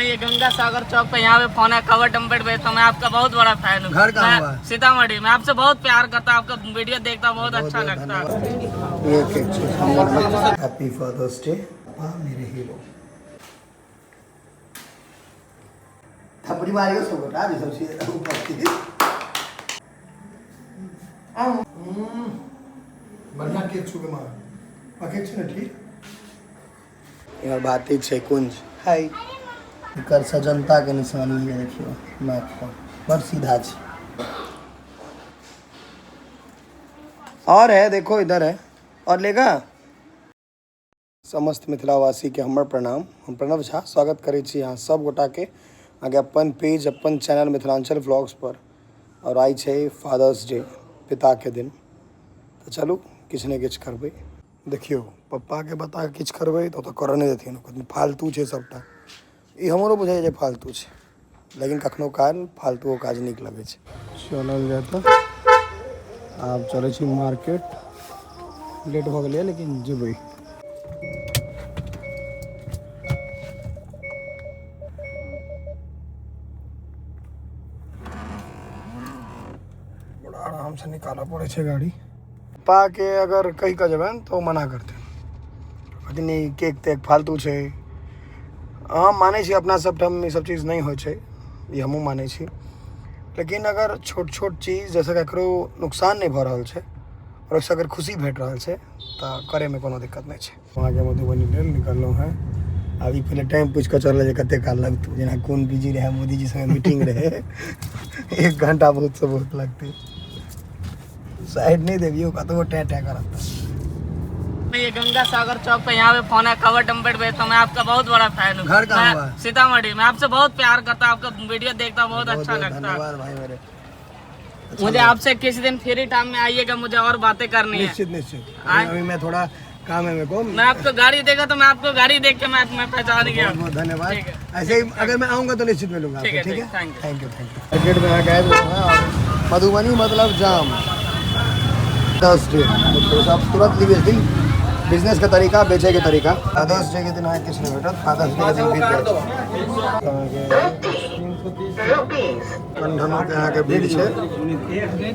ये गंगा सागर चौक पे यहाँ पे फोन है, कवर टम्पेट बेचता हूँ। मैं आपका बहुत बड़ा फैन हूँ। घर कहाँ हुआ? सीतामढ़ी। मैं आपसे बहुत प्यार करता हूँ, आपका वीडियो देखता हूँ, बहुत अच्छा लगता है। हैप्पी फादर्स डे मेरे हीरो। थपड़ी मारियो सब बेटा भी सबसे ऊपर की। बढ़िया केक छू के मार। केक छे ना ठीक। यार बात है कुंज। हाय। कर सजनता के निशानी है देखियो मैप पर। पर सीधा छ। और है देखो इधर है और लेगा। समस्त मिथिलावासी के हमर प्रणाम। हम प्रणव झा स्वागत करै छी यहाँ सब गोटा के आगे अपन पेज अपन चैनल मिथिलांचल व्लॉग्स पर। और आई छे फादर्स डे पिता के दिन। तो चलू किछ ने किछ करबै। देखियो पप्पा के बता के किछ करबै तो करऽ नहीं देथिन। फालतू छे सबटा। ई हमरो बुझाइ जे फालतू छे लेकिन कखनो काल फालतू काज नीक लगे छे। चलल जाए तो आब चलै छी मार्केट। लेट भ गेलै लेकिन जेबै। बड़ा आराम से निकालऽ पड़े छे गाड़ी। पा के अगर कही का जबन तो मना करते लेकिन ई केक तेक फालतू छे। हम माने छी अपना सब ठाम ई सब चीज नहीं हो छे। ई हमहूँ माने छी लेकिन अगर छोट छोट चीज जैसे ककरो नुकसान नहीं भ रहल छे और उससे अगर खुशी भेट रहल छे तो करे में कोनो दिक्कत नहीं छे। वहाँ के मधुबनी लेल निकललो है। अभी पहले टाइम पूछ के चल कते काल लगतौ जेना कौन बिजी रहे मोदी जी संगे मीटिंग रहे। 1 घंटा बहुत से बहुत लगते। साइड नहीं देवियो कतबो टै टै करत। ये गंगा सागर चौक पे यहाँ पे फोन है, कवर टम्पेट बेचता हूँ। मैं आपका बहुत बड़ा फैन हूँ। घर कहाँ हुआ? सीतामढ़ी। मैं आपसे बहुत प्यार करता हूँ, आपका वीडियो देखता हूँ, बहुत अच्छा लगता है। धन्यवाद भाई मेरे। मुझे आपसे किसी दिन फ्री टाइम में आइएगा, मुझे और बातें करनी है। निश्चित निश्चित। अभी मैं थोड़ा काम है मेरे को। मैं आपको गाड़ी देगा तो मैं आपको गाड़ी देख के मैं पहचान गया। बहुत धन्यवाद। ऐसे ही अगर मैं आऊँगा तो निश्चित मिलूंगा। ठीक है, ठीक है थैंक यू। मार्केट में आ गए मधुबनी मतलब जाम। 10 डे तो सब तुरंत लिखे बिजनेस का तरीका बेचे के तरीका। फादर्स डे के दिन आए किस ने बेटा फादर्स डे के दिन बीत गए। कंधनों के यहाँ के भीड़ छे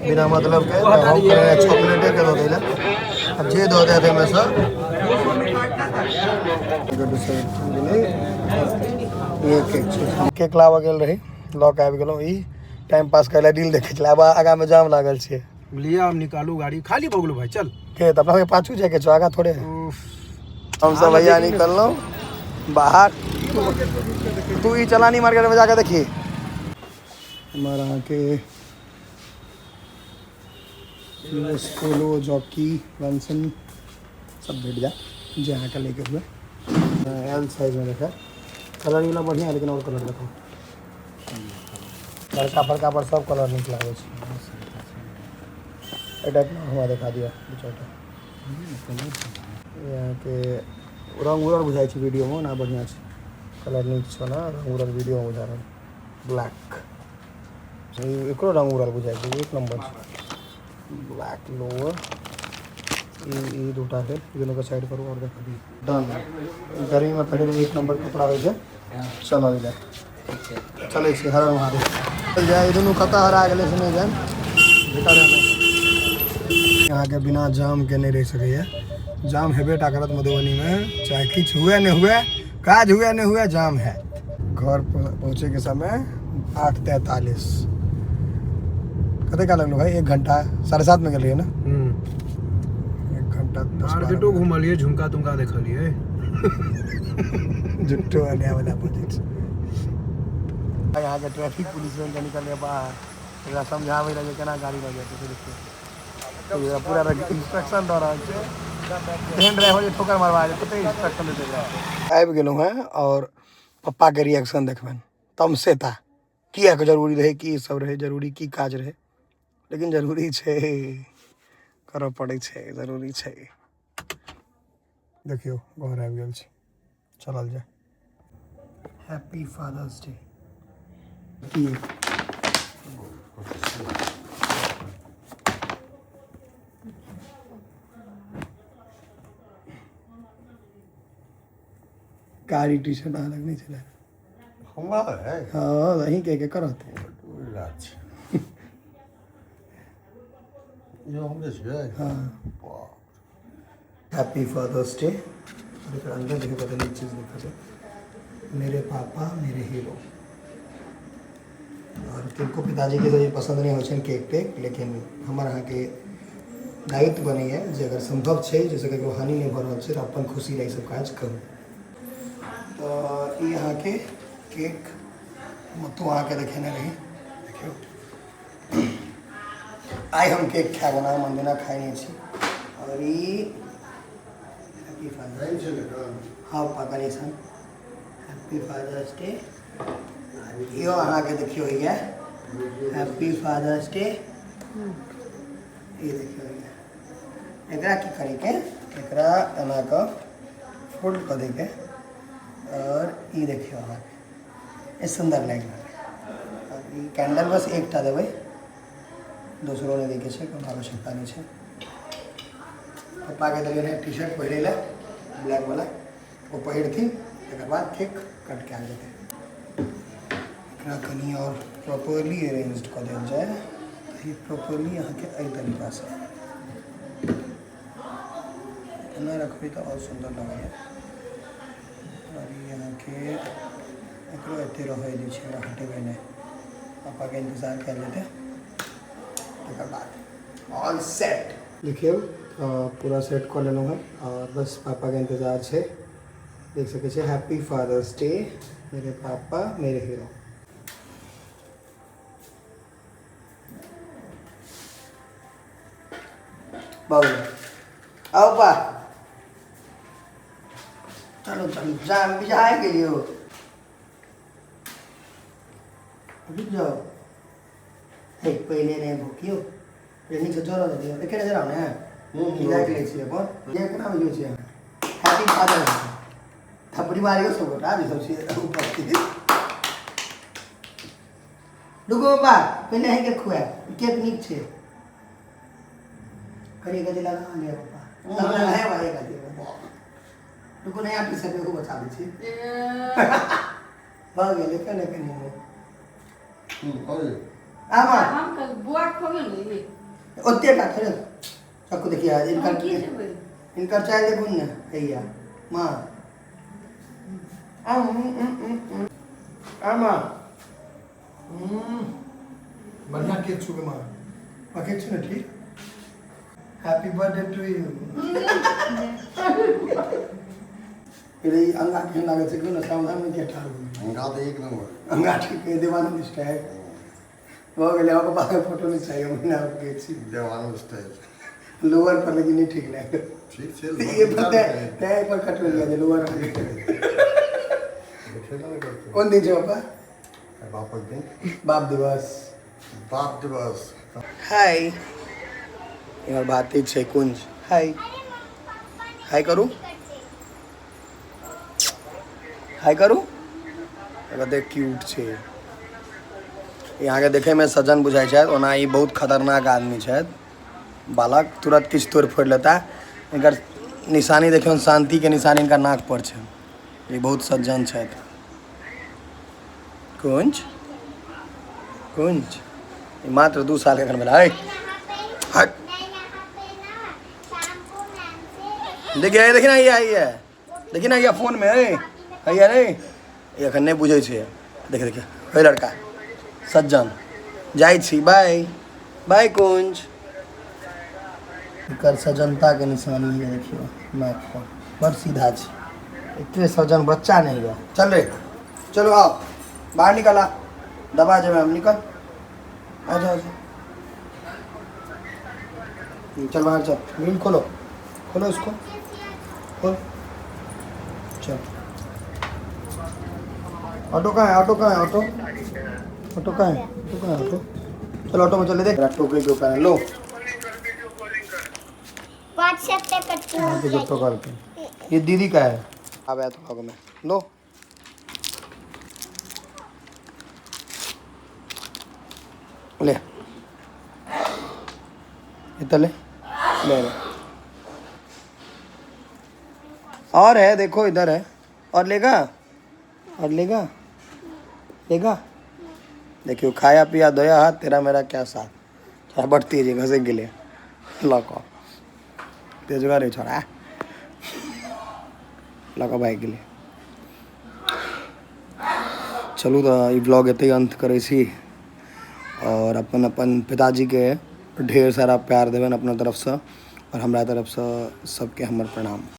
बिना मतलब के हम करे चॉकलेटे के दो देला अब जे दो दे में सब ये केक लावा गेल रही लॉक आबि गेलो। ई टाइम पास करला डील देखे चला। अब आगा में जाम लागल छे। लिया हम निकालू गाड़ी खाली भगलू भाई चल के त अपना के पाछू जाके आगा थोड़े हम सब भैया निकललो बाहर। तू ई चलानी मार्केट में जाके देखी हमारा के पोलो जॉकी रंसन सब भेट जा जे यहाँ का लेके हुए एल साइज में देखा। कलर वाला बढ़िया है लेकिन और कलर देखो लड़का फड़का पर सब कलर निक लगे हुआ दिखा दिया यहाँ के रंग उरंग बुझाई छे वीडियो में ना बढ़िया छे कलर निक छे ना रंग उरंग वीडियो में बुझा रहा ब्लैक एको रंग उरंग बुझाई छे 1 नंबर ब्लैक लोअर ये दूटा है दोनों का साइड करो और देखा दी डन। गर्मी में पहले 1 नंबर कपड़ा रहे छे। चलो जाए चले छे हर महादेव जाए दोनों कता हरा गेले से नहीं जाए। यहाँ के बिना जाम के नहीं रह सके। जाम हेबे टा करत मधुबनी में चाहे किछ हुए नहीं हुए काज हुए नहीं हुए जाम है। घर पहुँचे के समय 8:43 कते का लगलो भाई 1 घंटा 7:30 में गलिए ना 1 घंटा 10 मार्केटो घुमलिए झुमका तुमका देखलिए जुट्टो वाला प्रोजेक्ट। यहाँ के ट्रैफिक पुलिस में निकल बाहर समझावे लगे केना गाड़ी लगे तो पूरा इंस्ट्रक्शन दे रहा है ड्राइवर ठोकर मारवा दे तो इंस्ट्रक्शन देते रहे। आबि गेलहुँ हैं और पप्पा के रिएक्शन देखबन तमसेता किया के जरूरी रहे कि सब रहे जरूरी की काज रहे लेकिन जरूरी छे करऽ पड़े छे जरूरी छे। देखियो घर आबि गेल छी चलल जाए। Happy father's day. कारी टी शर्ट अलग नहीं चला हमारा है हाँ वहीं के करते हैं राज यो हमरे छे हाँ हैप्पी फादर्स डे देखो अंदर देखो पता नहीं चीज़ देखो मेरे पापा मेरे हीरो और किनको पिताजी के लिए पसंद नहीं हो केक टेक लेकिन हमारे यहाँ के दायित्व बने है जे अगर संभव है जैसे कहीं हानि नहीं भर रहा है तो अपन खुशी रही सब काज करूँ तो ये यहाँ के केक तो वहाँ के देखे नहीं रही देखियो आइ हम केक खाए बना मंदिर खाए नहीं छी और ये हैप्पी फादर्स हाँ पापा नहीं सन हैप्पी फादर्स डे यो अहाँ के देखियो ये हैप्पी फादर्स डे ये देखियो ये एकरा की करी के एकरा एना का फोल्ड कर दे के और ये देखियो अहाँ ये सुंदर लग रहा है ये कैंडल बस एक टा देवे दूसरों ने देखे छे कोई आवश्यकता नहीं छे पापा के दलिए ने टी शर्ट पहरे ला ब्लैक वाला वो पहर थी एक बाद केक कट के आ जाते कनी और प्रॉपरली अरेंज्ड कर दिया जाए तो ये प्रॉपरली यहाँ के अई तरीका से इतना रखबी तो और सुंदर लगे है और यहाँ के एकरो एते रहे दी छे हटेबे नहीं पापा के इंतजार कर लेते एक बाद ऑल सेट देखिए पूरा सेट कर लेना है और बस पापा के इंतजार छे देख सके छे हैप्पी फादर्स डे मेरे पापा मेरे हीरो बाबू आओ पा चलो चलो जा बिजाए के लिए रुक जाओ हे पहले ने भूखियो ट्रेनिंग से जोर दे दियो देखे नजर आने बिजाए के लिए छे अपन ये केना हो छे हैप्पी फादर्स थपड़ी मारियो सब गोटा भी सब से ऊपर की रुको बा पहले है के खुआ केक निक छे करी गति लगा लिया पापा तब लगा है भाई गति रुको नहीं आप इसे को बता दी थी भाग गए लेकिन नहीं ओए आमा हम का बुआ खोगे नहीं ओते का खरे सबको देखिए इनका चाय देखो ना भैया मां आमा बढ़िया केक छुके मां केक छुने ठीक हैप्पी बर्थडे टू यू फिर ये अंगाठी लगे से क्यों ना सावधान में क्या ठाड़ हुई अंगा तो एक नंबर अंगाठी के देवानंद स्टाइल वो गले आपको बाहर फोटो नहीं चाहिए मैंने आपके अच्छी देवानंद स्टाइल लोअर पर लेकिन नहीं ठीक लगे ठीक से ये पता है तय पर कट लिया जो लोअर कौन दिन जो पापा बाप दिन बाप दिवस बाप दिवस हाय यार बात है कुंज हाय हाय करूँ हाय करूँ देख क्यूट छे यहाँ के देखे में सज्जन बुझाई छे ओना ई बहुत खतरनाक आदमी छे बालक तुरंत किछ तोड़ फोड़ लेता इनकर निशानी देखियो शांति के निशानी इनका नाक पर छे ये बहुत सज्जन छे कुंज कुंज मात्र 2 साल के भेला है हट देखिए ना ये आई है देखिए ना ये फोन में है रे ये अखन नहीं बुझे छे देखिए देखिए हे लड़का सज्जन जाई छी बाय बाय कुंज कर सज्जनता के निशानी है देखियो नाक पर बड़ सीधा छे इतने सज्जन बच्चा नहीं है चल रे चलो आओ बाहर निकला दबा जा हम निकल आ जाओ चल बाहर चल ग्रिल खोलो खोलो इसको खोल चल ऑटो कहाँ है ऑटो कहाँ है ऑटो ऑटो कहाँ है ऑटो कहाँ है ऑटो चल ऑटो में चले देख टोकरी के ऊपर है लो यहाँ पे जब तो करके ये दीदी का है अब आया तो में लो ले इतना ले ले ले और है देखो इधर है और लेगा देखा देखियो खाया पिया दया हाथ तेरा मेरा क्या साथ थोड़ा बढ़ती है घसे गेले लको तेजगा रे छोड़ा लको भाई गेले चलू तो ई ब्लॉग एते अंत करे छी और अपन अपन पिताजी के ढेर सारा प्यार देवन अपना तरफ से और हमरा तरफ से सबके हमर प्रणाम।